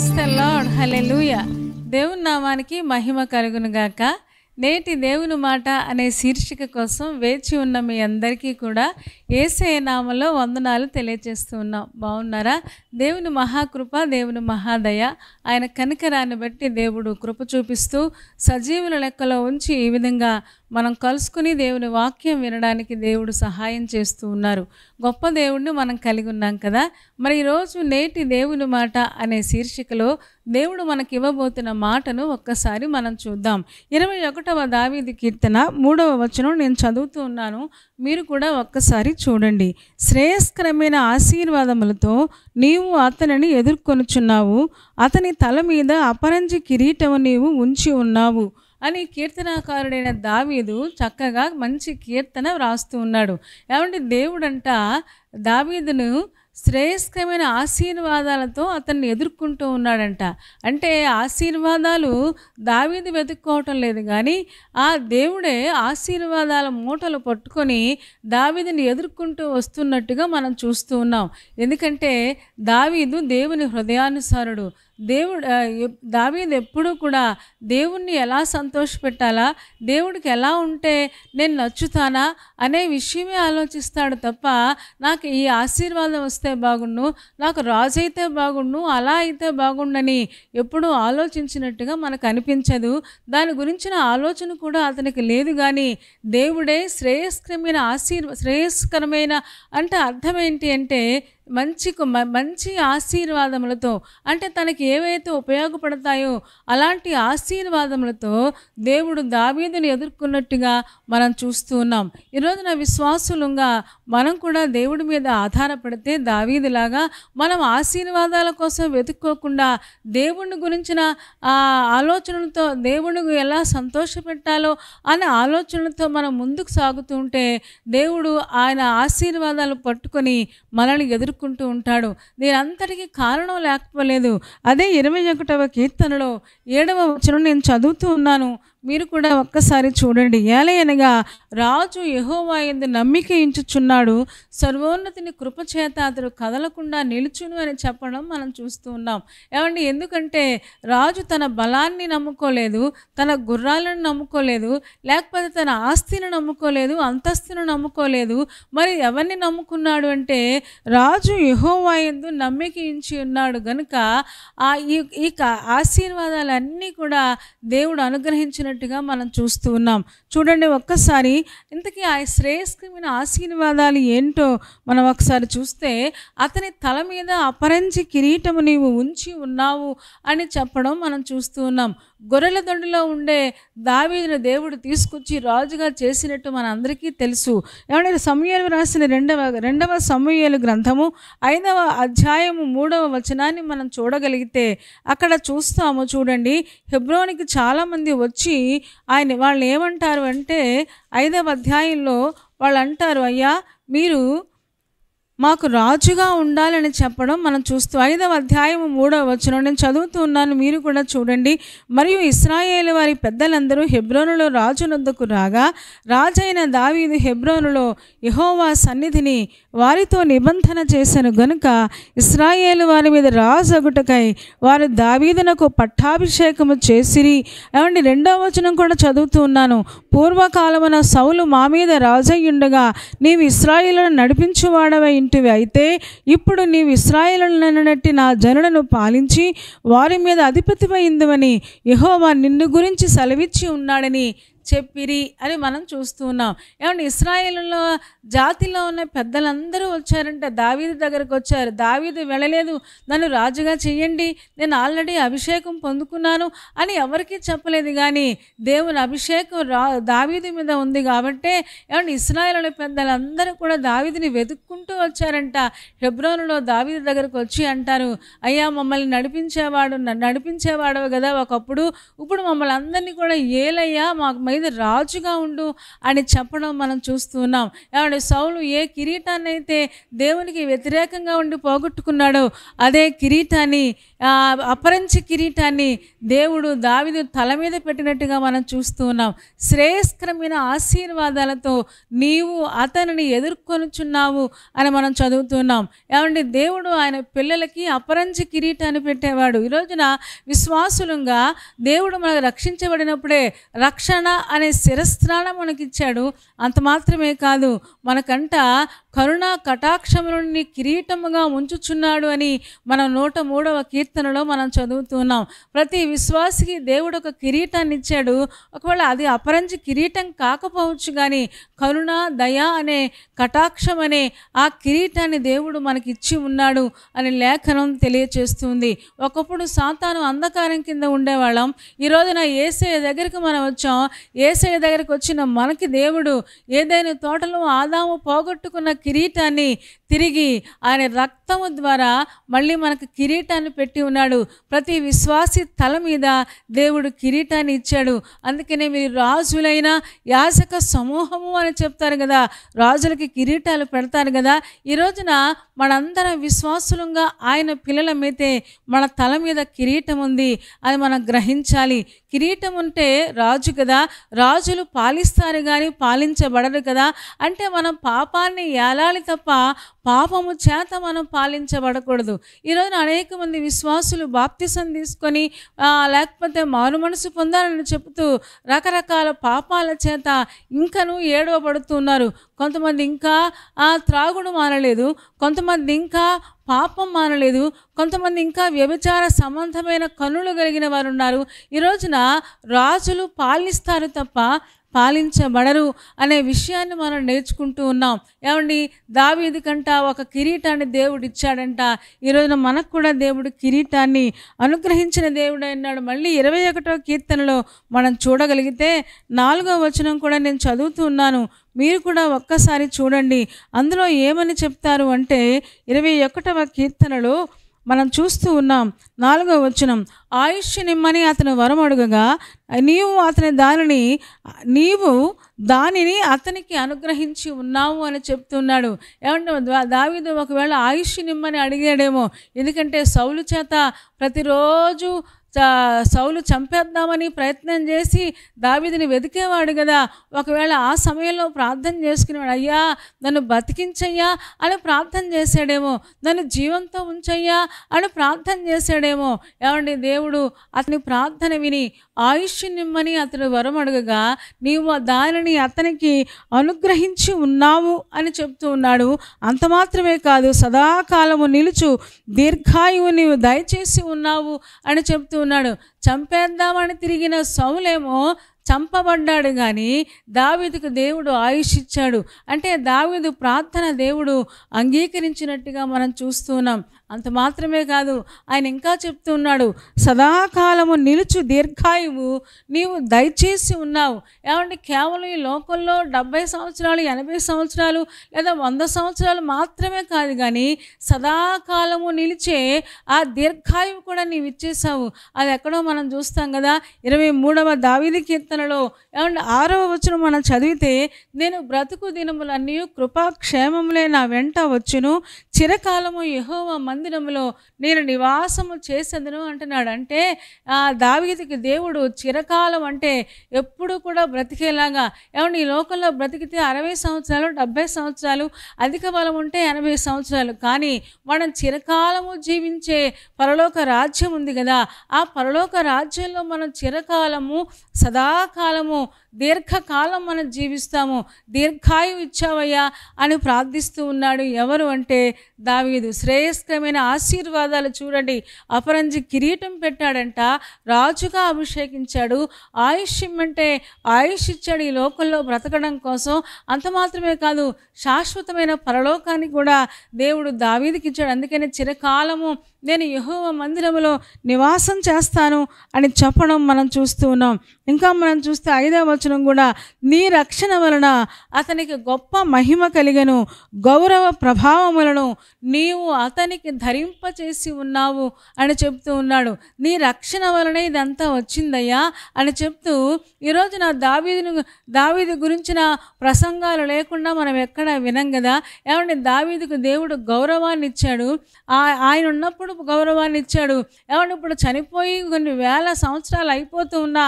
Praise the lord, హల్లెలూయా. దేవుని నామానికి మహిమ కలుగును గాక. నేటి దేవుని మాట అనే శీర్షిక కోసం వేచి ఉన్న మీ అందరికీ కూడా యేసయ్య నామములో వందనాలు తెలియజేస్తూ ఉన్నాం. బాగున్నారా? దేవుని మహాకృప, దేవుని మహాదయ, ఆయన కనికరాన్ని బట్టి దేవుడు కృప చూపిస్తూ సజీవుల లెక్కలో ఉంచి ఈ విధంగా మనం కలుసుకుని దేవుని వాక్యం వినడానికి దేవుడు సహాయం చేస్తూ ఉన్నారు. గొప్ప దేవుడిని మనం కలిగి ఉన్నాం కదా. మరి ఈరోజు నేటి దేవుని మాట అనే శీర్షికలో దేవుడు మనకి ఇవ్వబోతున్న మాటను ఒక్కసారి మనం చూద్దాం. 21వ దావీదు కీర్తన 3వ వచనం నేను చదువుతూ ఉన్నాను, మీరు కూడా ఒక్కసారి చూడండి. శ్రేయస్కరమైన ఆశీర్వాదములతో నీవు అతనిని ఎదుర్కొనుచున్నావు, అతని తల మీద అపరంజి కిరీటము నీవు ఉంచి ఉన్నావు అని కీర్తనాకారుడైన దావీదు చక్కగా మంచి కీర్తన వ్రాస్తూ ఉన్నాడు. ఏమంటే దేవుడంట దావీదును శ్రేయస్కరమైన ఆశీర్వాదాలతో అతన్ని ఎదుర్కొంటూ ఉన్నాడంట. అంటే ఆశీర్వాదాలు దావీదు వెతుక్కోవటం లేదు, కానీ ఆ దేవుడే ఆశీర్వాదాల మూటలు పట్టుకొని దావీదుని ఎదుర్కొంటూ వస్తున్నట్టుగా మనం చూస్తూ ఉన్నాం. ఎందుకంటే దావీదు దేవుని హృదయానుసారుడు. దావీదు ఎప్పుడూ కూడా దేవుణ్ణి ఎలా సంతోషపెట్టాలా, దేవుడికి ఎలా ఉంటే నేను నచ్చుతానా అనే విషయమే ఆలోచిస్తాడు తప్ప నాకు ఈ ఆశీర్వాదం వస్తే బాగుండు, నాకు రాజు అయితే బాగుండు, అలా అయితే బాగుండని ఎప్పుడూ ఆలోచించినట్టుగా మనకు అనిపించదు. దాని గురించిన ఆలోచన కూడా అతనికి లేదు. కానీ దేవుడే శ్రేయస్కరమైన అంటే అర్థం ఏంటి అంటే మంచి ఆశీర్వాదములతో, అంటే తనకి ఏవైతే ఉపయోగపడతాయో అలాంటి ఆశీర్వాదములతో దేవుడు దావీదుని ఎదుర్కొన్నట్టుగా మనం చూస్తూ ఉన్నాం. ఈరోజు నా విశ్వాసులుగా మనం కూడా దేవుడి మీద ఆధారపడితే దావీదులాగా మనం ఆశీర్వాదాల కోసం వెతుక్కోకుండా దేవుని గురించిన ఆలోచనలతో, దేవుడిని ఎలా సంతోషపెట్టాలో అనే ఆలోచనలతో మనం ముందుకు సాగుతూ ఉంటే దేవుడు ఆయన ఆశీర్వాదాలు పట్టుకొని మనల్ని ఎదుర్కొంటూ ఉంటాడు. దీనంతటికీ కారణం లేకపోలేదు. అదే 21వ కీర్తనలో 7వ వచనం నేను చదువుతూ ఉన్నాను, మీరు కూడా ఒక్కసారి చూడండి. ఏలయనగా రాజు యెహోవా యందు నమ్మిక ఉంచుచున్నాడు, సర్వోన్నతిని కృపచేత అతడు కదలకుండా నిలుచును అని చెప్పడం మనం చూస్తూ ఉన్నాం. ఏమండి, ఎందుకంటే రాజు తన బలాన్ని నమ్ముకోలేదు, తన గుర్రాలను నమ్ముకోలేదు, లేకపోతే తన ఆస్తిని నమ్ముకోలేదు, అంతస్తును నమ్ముకోలేదు. మరి ఎవరిని నమ్ముకున్నాడు అంటే రాజు యెహోవా యందు నమ్మిక ఉంచి ఉన్నాడు గనుక ఈ ఆశీర్వాదాలన్నీ కూడా దేవుడు అనుగ్రహించినట్టుగా మనం చూస్తూ ఉన్నాం. చూడండి ఒక్కసారి, ఇంతకీ ఆ శ్రేయస్కరమైన ఆశీర్వాదాలు ఏంటో మనం ఒకసారి చూస్తే, అతని తల మీద అపరంజి కిరీటము నీవు ఉంచి ఉన్నావు అని చెప్పడం మనం చూస్తూ ఉన్నాం. గొర్రెల దొడ్డిలో ఉండే దావీదును దేవుడు తీసుకొచ్చి రాజుగా చేసినట్టు మన అందరికీ తెలుసు. ఏమంటే సమూయేలు రాసిన రెండవ సమూయేలు గ్రంథము 5వ అధ్యాయము 3వ వచనాన్ని మనం చూడగలిగితే అక్కడ చూస్తాము. చూడండి, హెబ్రోనికి చాలామంది వచ్చి వాళ్ళు ఏమంటారు అంటే 5వ అధ్యాయంలో వాళ్ళు అంటారు, అయ్యా మీరు మాకు రాజుగా ఉండాలని చెప్పడం మనం చూస్తూ 5వ అధ్యాయము 3వ వచనం నేను చదువుతూ ఉన్నాను, మీరు కూడా చూడండి. మరియు ఇశ్రాయేలు వారి పెద్దలందరూ హెబ్రోనులో రాజు నొద్దకు రాగా రాజైన దావీదు హెబ్రోనులో యెహోవా సన్నిధిని వారితో నిబంధన చేశాను గనుక ఇశ్రాయేలు వారి మీద రాజగుటకై వారు దావీదునకు పట్టాభిషేకము చేసిరి. ఏమండి, 2వ వచనం కూడా చదువుతూ ఉన్నాను, పూర్వకాలమున సౌలు మా మీద రాజయ్యుండగా నీవు ఇశ్రాయేలును నడిపించువాడవై అయితే ఇప్పుడు నీవు ఇశ్రాయేలునట్టి నా జనులను పాలించి వారి మీద అధిపతివైందువని యెహోవా నిన్ను గురించి సెలవిచ్చి ఉన్నాడని చెప్పిరి అని మనం చూస్తూ ఉన్నాం. ఏమంటే ఇశ్రాయేలులో జాతిలో ఉన్న పెద్దలందరూ వచ్చారంటే దావీదు దగ్గరకు వచ్చారు. దావీదు వెళ్ళలేదు, నన్ను రాజుగా చెయ్యండి, నేను ఆల్రెడీ అభిషేకం పొందుకున్నాను అని ఎవరికీ చెప్పలేదు. కానీ దేవుని అభిషేకం దావీదు మీద ఉంది కాబట్టి ఏమంటే ఇశ్రాయేలు పెద్దలందరూ కూడా దావీదుని వెతుక్కుంటూ వచ్చారంట. హెబ్రోనులో దావీదు దగ్గరకు వచ్చి అంటారు, అయ్యా మమ్మల్ని నడిపించేవాడు కదా ఒకప్పుడు, ఇప్పుడు మమ్మల్ని అందరినీ కూడా ఏలయ్యా మా మీద మీద రాజుగా ఉండు అని చెప్పడం మనం చూస్తూ ఉన్నాం. ఏమంటే సౌలు ఏ కిరీటాన్ని అయితే దేవునికి వ్యతిరేకంగా ఉండి పోగొట్టుకున్నాడో అదే కిరీటాన్ని, అపరంచి కిరీటాన్ని దేవుడు దావీదు తల మీద పెట్టినట్టుగా మనం చూస్తూ ఉన్నాం. శ్రేయస్కరమైన ఆశీర్వాదాలతో నీవు అతనిని ఎదుర్కొనుచున్నావు అని మనం చదువుతున్నాం. ఏమంటే దేవుడు ఆయన పిల్లలకి అపరంచి కిరీటాన్ని పెట్టేవాడు. ఈ రోజున విశ్వాసులంగా దేవుడు మనకు రక్షించబడినప్పుడే రక్షణ అనే శిరస్త్రాణం మనకిచ్చాడు. అంత మాత్రమే కాదు, మనకంట కరుణా కటాక్షములని కిరీటముగా ఉంచుచున్నాడు అని మనం 103వ కీర్తనలో మనం చదువుతున్నాం. ప్రతి విశ్వాసికి దేవుడు ఒక కిరీటాన్ని ఇచ్చాడు. ఒకవేళ అది అపరంచి కిరీటం కాకపోవచ్చు, కానీ కరుణ, దయ అనే కటాక్షం అనే ఆ కిరీటాన్ని దేవుడు మనకిచ్చి ఉన్నాడు అని లేఖనం తెలియచేస్తుంది. ఒకప్పుడు సాతాను అంధకారం కింద ఉండేవాళ్ళం. ఈ రోజున యేసయ్య దగ్గరికి మనం వచ్చాం. యేసయ్య దగ్గరికి వచ్చిన మనకి దేవుడు ఏదైనా తోటలో ఆదాము పోగొట్టుకున్న కిరీటాన్ని తిరిగి ఆయన రక్తము ద్వారా మళ్ళీ మనకు కిరీటాన్ని పెట్టి ఉన్నాడు. ప్రతి విశ్వాసి తల మీద దేవుడు కిరీటాన్ని ఇచ్చాడు. అందుకనే మీరు రాజులైన యాజక సమూహము అని చెప్తారు కదా, రాజులకి కిరీటాలు పెడతారు కదా. ఈ రోజున మనందరం విశ్వాసులంగా ఆయన పిల్లలమైతే మన తల మీద కిరీటం ఉంది, అది మనం గ్రహించాలి. కిరీటం ఉంటే రాజు కదా, రాజులు పాలిస్తారు కానీ పాలించబడరు కదా. అంటే మనం పాపాన్ని ఏలాలి తప్ప పాపము చేత మనం పాలించబడకూడదు. ఈరోజు అనేక మంది విశ్వాసులు బాప్తిసం తీసుకొని లేకపోతే మారు మనసు పొందాలని చెబుతూ రకరకాల పాపాల చేత ఇంకనూ ఏడవబడుతున్నారు. కొంతమంది ఇంకా త్రాగుడు మానలేదు, కొంతమంది ఇంకా పాపం మానలేదు, కొంతమంది ఇంకా వ్యభిచార సంబంధమైన కన్నులు కలిగిన వారు ఉన్నారు. ఈ రోజున రాజులు పాలిస్తారు తప్ప పాలించబడరు అనే విషయాన్ని మనం నేర్చుకుంటూ ఉన్నాం. ఏమండి, దావీదు కంట ఒక కిరీటాన్ని దేవుడు ఇచ్చాడంట. ఈ రోజున మనకు కూడా దేవుడు కిరీటాన్ని అనుగ్రహించిన దేవుడు అన్నాడు. మళ్ళీ 21వ కీర్తనలో మనం చూడగలిగితే 4వ వచనం కూడా నేను చదువుతూ ఉన్నాను, మీరు కూడా ఒక్కసారి చూడండి. అందులో ఏమని చెప్తారు అంటే 21వ కీర్తనలో మనం చూస్తూ ఉన్నాం 4వ వచనం, ఆయుష్ నిమ్మని అతను వరం అడుగగా నీవు దానిని అతనికి అనుగ్రహించి ఉన్నావు అని చెప్తున్నాడు. ఏమంటే దావీదు ఒకవేళ ఆయుష్ నిమ్మని అడిగాడేమో, ఎందుకంటే సౌలు చేత ప్రతిరోజు సౌలు చంపేద్దామని ప్రయత్నం చేసి దావీదుని వెతికేవాడు కదా. ఒకవేళ ఆ సమయంలో ప్రార్థన చేసుకునేవాడు, అయ్యా నన్ను బతికించయ్యా అని ప్రార్థన చేశాడేమో, నన్ను జీవంతో ఉంచయ్యా అని ప్రార్థన చేశాడేమో. ఏమండి, దేవుడు అతని ప్రార్థన విని ఆయుష్ నిమ్మని అతడు వరం అడగగా నీవు దానిని అతనికి అనుగ్రహించి ఉన్నావు అని చెప్తూ ఉన్నాడు. అంత మాత్రమే కాదు, సదాకాలము నిలుచు దీర్ఘాయువు నీవు దయచేసి ఉన్నావు అని చెప్తూ ఉన్నాడు. చంపేద్దామని తిరిగిన సౌలేమో చంపబడ్డాడు, కానీ దావీదుకు దేవుడు ఆయుష్ ఇచ్చాడు. అంటే దావీదు ప్రార్థన దేవుడు అంగీకరించినట్టుగా మనం చూస్తున్నాం. అంత మాత్రమే కాదు, ఆయన ఇంకా చెప్తూ ఉన్నాడు, సదాకాలము నిలుచు దీర్ఘాయువు నీవు దయచేసి ఉన్నావు. ఏమంటే కేవలం ఈ లోకంలో 70 సంవత్సరాలు 80 సంవత్సరాలు లేదా 100 సంవత్సరాలు మాత్రమే కాదు, కానీ సదాకాలము నిలిచే ఆ దీర్ఘాయువు కూడా నీవు ఇచ్చేసావు. అది ఎక్కడో మనం చూస్తాం కదా. 23వ దావీదు కీర్తనలో ఏమంటే 6వ వచనం మనం చదివితే, నేను బ్రతుకు దినములన్నీ కృపాక్షేమములే నా వెంట వచ్చును, చిరకాలము యెహోవా మందిరములో నేను నివాసము చేసేదను అంటున్నాడు. అంటే దావీదుకి దేవుడు చిరకాలం అంటే ఎప్పుడు కూడా బ్రతికేలాగా, ఏమంటే ఈ లోకంలో బ్రతికితే 60 సంవత్సరాలు 70 సంవత్సరాలు, అధిక బలం ఉంటే 80 సంవత్సరాలు, కానీ మనం చిరకాలము జీవించే పరలోక రాజ్యం ఉంది కదా. ఆ పరలోక రాజ్యంలో మనం చిరకాలము సదాకాలము దీర్ఘకాలం మనం జీవిస్తాము. దీర్ఘాయువు ఇచ్చావయ్యా అని ప్రార్థిస్తూ ఉన్నాడు. ఎవరు అంటే దావీదు. శ్రేయస్కరమైన ఆశీర్వాదాలు చూడండి, అపరంజి కిరీటం పెట్టాడంట, రాజుగా అభిషేకించాడు, ఆయుష్ ఇమ్మంటే ఆయుష్ ఇచ్చాడు ఈ లోకంలో బ్రతకడం కోసం. అంత మాత్రమే కాదు, శాశ్వతమైన పరలోకాన్ని కూడా దేవుడు దావీదుకి ఇచ్చాడు. అందుకని చిరకాలము నేను యెహోవా మందిరములో నివాసం చేస్తాను అని చెప్పడం మనం చూస్తూ ఉన్నాం. ఇంకా మనం చూస్తే 5వ వచనం కూడా, నీ రక్షణ వలన అతనికి గొప్ప మహిమ కలిగెను, గౌరవ ప్రభావములను నీవు అతనికి ధరింపచేసి ఉన్నావు అని చెప్తూ ఉన్నాడు. నీ రక్షణ వలనే ఇదంతా వచ్చిందయ్యా అని చెప్తూ ఈరోజు నా దావీదు గురించిన ప్రసంగాలు లేకుండా మనం ఎక్కడా వినం కదా. ఏమంటే దావీదుకు దేవుడు గౌరవాన్ని ఇచ్చాడు, ఆయన ఉన్నప్పుడు గౌరవాన్ని ఇచ్చాడు. ఏమంటే ఇప్పుడు చనిపోయి కొన్ని వేల సంవత్సరాలు అయిపోతూ ఉన్నా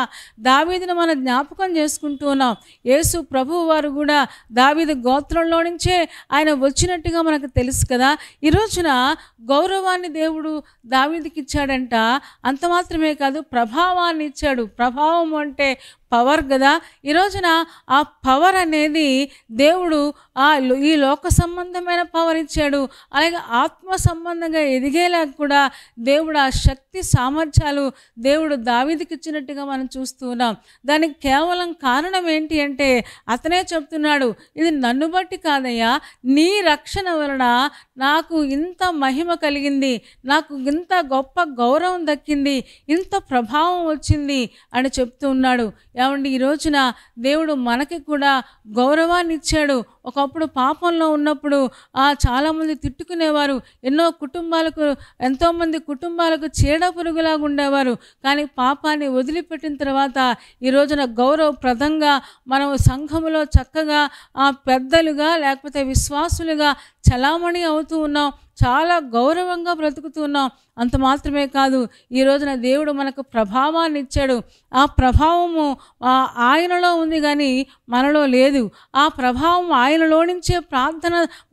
దావీదును మనం జ్ఞాపకం చేసుకుంటూ ఉన్నాం. యేసు ప్రభువు వారు కూడా దావీదు గోత్రంలో నుంచే ఆయన వచ్చినట్టుగా మనకు తెలుసు కదా. ఈ రోజున గౌరవాన్ని దేవుడు దావీదుకి ఇచ్చాడంట. అంత మాత్రమే కాదు, ప్రభావాన్ని ఇచ్చాడు. ప్రభావం అంటే పవర్ కదా. ఈ రోజున ఆ పవర్ అనేది దేవుడు ఈ లోక సంబంధమైన పవర్ ఇచ్చాడు, అలాగే ఆత్మ సంబంధంగా ఎదిగేలా కూడా దేవుడు ఆ శక్తి సామర్థ్యాలు దేవుడు దావీదుకి ఇచ్చినట్టుగా మనం చూస్తూ ఉన్నాం. దానికి కేవలం కారణం ఏంటి అంటే అతనే చెప్తున్నాడు, ఇది నన్ను బట్టి కాదయ్యా, నీ రక్షణ వలన నాకు ఇంత మహిమ కలిగింది, నాకు ఇంత గొప్ప గౌరవం దక్కింది, ఇంత ప్రభావం వచ్చింది అని చెప్తూ ఉన్నాడు. ఏమండి, ఈ రోజున దేవుడు మనకి కూడా గౌరవాన్ని ఇచ్చాడు. ఒకప్పుడు పాపంలో ఉన్నప్పుడు చాలామంది తిట్టుకునేవారు, ఎంతోమంది కుటుంబాలకు చీడ పురుగులాగా ఉండేవారు. కానీ పాపాన్ని వదిలిపెట్టిన తర్వాత ఈ రోజున గౌరవప్రదంగా మనం సంఘములో చక్కగా పెద్దలుగా లేకపోతే విశ్వాసులుగా చలామణి అవుతూ ఉన్నాం, చాలా గౌరవంగా బ్రతుకుతూ ఉన్నాం. అంత మాత్రమే కాదు, ఈ రోజున దేవుడు మనకు ప్రభావాన్ని ఇచ్చాడు. ఆ ప్రభావము ఆయనలో ఉంది కానీ మనలో లేదు. ఆ ప్రభావం ఆయనలో నుంచే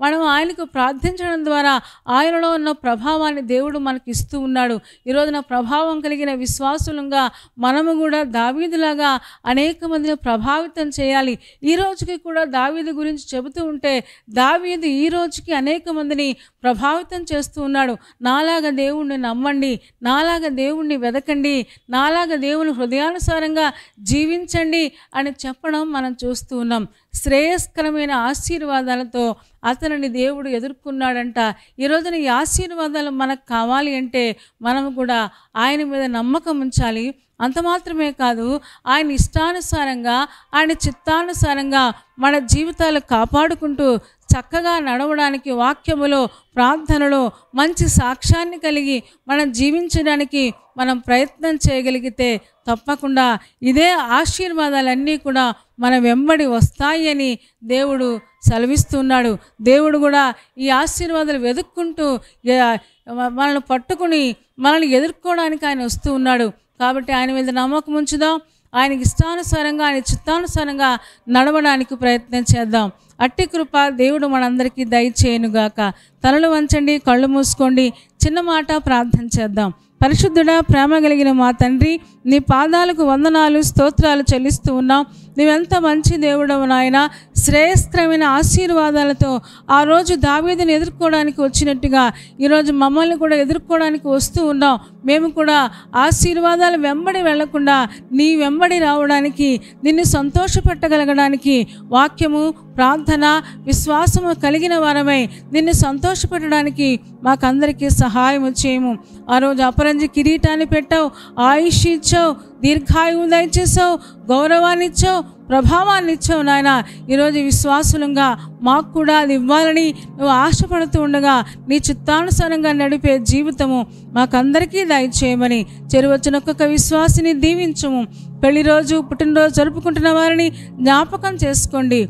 మనం ఆయనకు ప్రార్థించడం ద్వారా ఆయనలో ఉన్న ప్రభావాన్ని దేవుడు మనకి ఇస్తూ ఉన్నాడు. ఈ రోజున ప్రభావం కలిగిన విశ్వాసులుగా మనము కూడా దావీదులాగా అనేక మందిని ప్రభావితం చేయాలి. ఈ రోజుకి కూడా దావీదు గురించి చెబుతూ ఉంటే దావీదు ఈ రోజుకి అనేక మందిని ప్రభావితం చేస్తూ ఉన్నాడు. నాలాగా దేవుణ్ణి నమ్మండి, నాలాగా దేవుణ్ణి వెదకండి, నాలాగా దేవుని హృదయానుసారంగా జీవించండి అని చెప్పడం మనం చూస్తూ ఉన్నాం. శ్రేయస్కరమైన ఆశీర్వాదాలతో అతనిని దేవుడు ఎదుర్కొన్నాడంట. ఈ రోజున ఈ ఆశీర్వాదాలు మనకు కావాలి అంటే మనము కూడా ఆయన మీద నమ్మకం ఉంచాలి. అంత మాత్రమే కాదు, ఆయన ఇష్టానుసారంగా ఆయన చిత్తానుసారంగా మన జీవితాలు కాపాడుకుంటూ చక్కగా నడవడానికి, వాక్యములో ప్రార్థనలో మంచి సాక్ష్యాన్ని కలిగి మనం జీవించడానికి మనం ప్రయత్నం చేయగలిగితే తప్పకుండా ఇదే ఆశీర్వాదాలన్నీ కూడా మన వెంబడి వస్తాయి అని దేవుడు సెలవిస్తున్నాడు. దేవుడు కూడా ఈ ఆశీర్వాదాలు వెతుక్కుంటూ మనల్ని పట్టుకుని మనల్ని ఎదుర్కోవడానికి ఆయన వస్తూ ఉన్నాడు. కాబట్టి ఆయన మీద నమ్మకం ఉంచుదాం, ఆయనకి ఇష్టానుసారంగా ఆయన చిత్తానుసారంగా నడవడానికి ప్రయత్నం చేద్దాం. అట్టి కృప దేవుడు మనందరికీ దయచేయనుగాక. తలలు వంచండి, కళ్ళు మూసుకోండి, చిన్న మాట ప్రార్థన చేద్దాం. పరిశుద్ధుడా, ప్రేమ కలిగిన మా తండ్రి, నీ పాదాలకు వందనాలు, స్తోత్రాలు చెల్లిస్తూ ఉన్నాం. నువ్వెంత మంచి దేవుడవు నాయన. శ్రేయస్కరమైన ఆశీర్వాదాలతో ఆ రోజు దావీదుని ఎదుర్కోవడానికి వచ్చినట్టుగా ఈరోజు మమ్మల్ని కూడా ఎదుర్కోవడానికి వస్తూ ఉన్నాం. మేము కూడా ఆశీర్వాదాలు వెంబడి వెళ్లకుండా నీ వెంబడి రావడానికి, నిన్ను సంతోషపెట్టగలగడానికి వాక్యము, ప్రార్థన, విశ్వాసము కలిగిన వారమై నిన్ను సంతోషపెట్టడానికి మాకందరికీ సహాయం చేయము. ఆ రోజు అపరంజి కిరీటాన్ని పెట్టావు, ఆయుష్ ఇచ్చావు, దీర్ఘాయువు దయచేసావు, గౌరవాన్ని ఇచ్చావు, ప్రభావాన్ని ఇచ్చావు నాయన. ఈరోజు విశ్వాసులంగా మాకు కూడా అది ఇవ్వాలని నువ్వు ఆశపడుతూ ఉండగా నీ చిత్తానుసారంగా నడిపే జీవితము మాకందరికీ దయచేయమని చెరువచ్చిన ఒక్కొక్క విశ్వాసిని దీవించము. పెళ్లి రోజు, పుట్టినరోజు జరుపుకుంటున్న వారిని జ్ఞాపకం చేసుకోండి.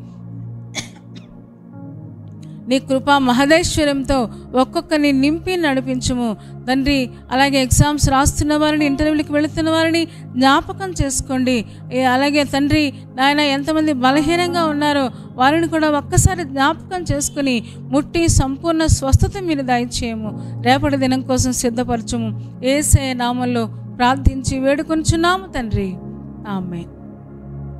నీ కృపా మహదైశ్వర్యంతో ఒక్కొక్కరిని నింపి నడిపించుము తండ్రి. అలాగే ఎగ్జామ్స్ రాస్తున్న వారిని, ఇంటర్వ్యూలకు వెళుతున్న వారిని జ్ఞాపకం చేసుకోండి. అలాగే తండ్రి నాయన, ఎంతమంది బలహీనంగా ఉన్నారో వారిని కూడా ఒక్కసారి జ్ఞాపకం చేసుకుని ముట్టి సంపూర్ణ స్వస్థత మీరు దయచేయము. రేపటి దినం కోసం సిద్ధపరచము. యేసయ్య నామంలో ప్రార్థించి వేడుకొంచున్నాము తండ్రి. ఆమేన్.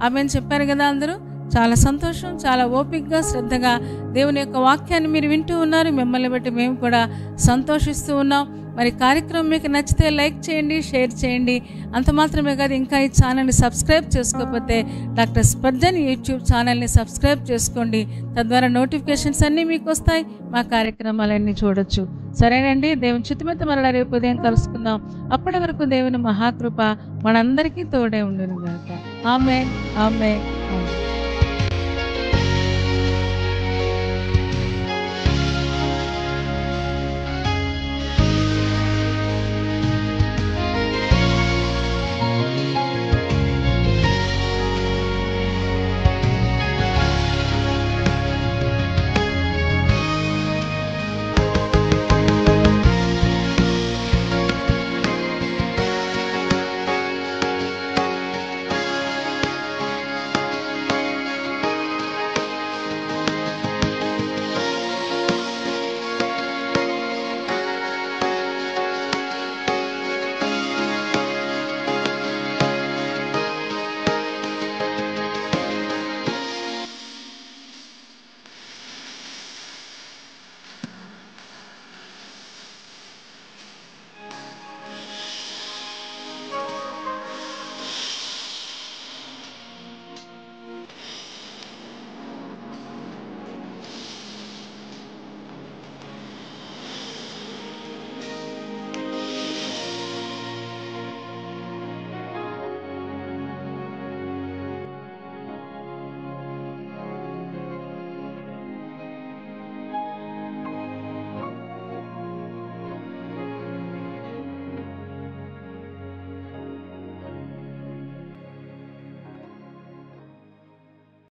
ఆమేన్ చెప్పారు కదా అందరూ. చాలా సంతోషం. చాలా ఓపికగా, శ్రద్ధగా దేవుని యొక్క వాక్యాన్ని మీరు వింటూ ఉన్నారు. మిమ్మల్ని బట్టి మేము కూడా సంతోషిస్తూ ఉన్నాం. మరి కార్యక్రమం మీకు నచ్చితే లైక్ చేయండి, షేర్ చేయండి. అంత మాత్రమే కాదు, ఇంకా ఈ ఛానల్ని సబ్స్క్రైబ్ చేసుకోకపోతే డాక్టర్ స్పర్జన్ యూట్యూబ్ ఛానల్ని సబ్స్క్రైబ్ చేసుకోండి. తద్వారా నోటిఫికేషన్స్ అన్నీ మీకు వస్తాయి, మా కార్యక్రమాలన్నీ చూడొచ్చు. సరేనండి, దేవుని చిత్తమైతే మరలా రేపు ఉదయం కలుసుకుందాం. అప్పటి వరకు దేవుని మహాకృప మనందరికీ తోడే ఉండును గాక. ఆమేన్, ఆమేన్, ఆమేన్.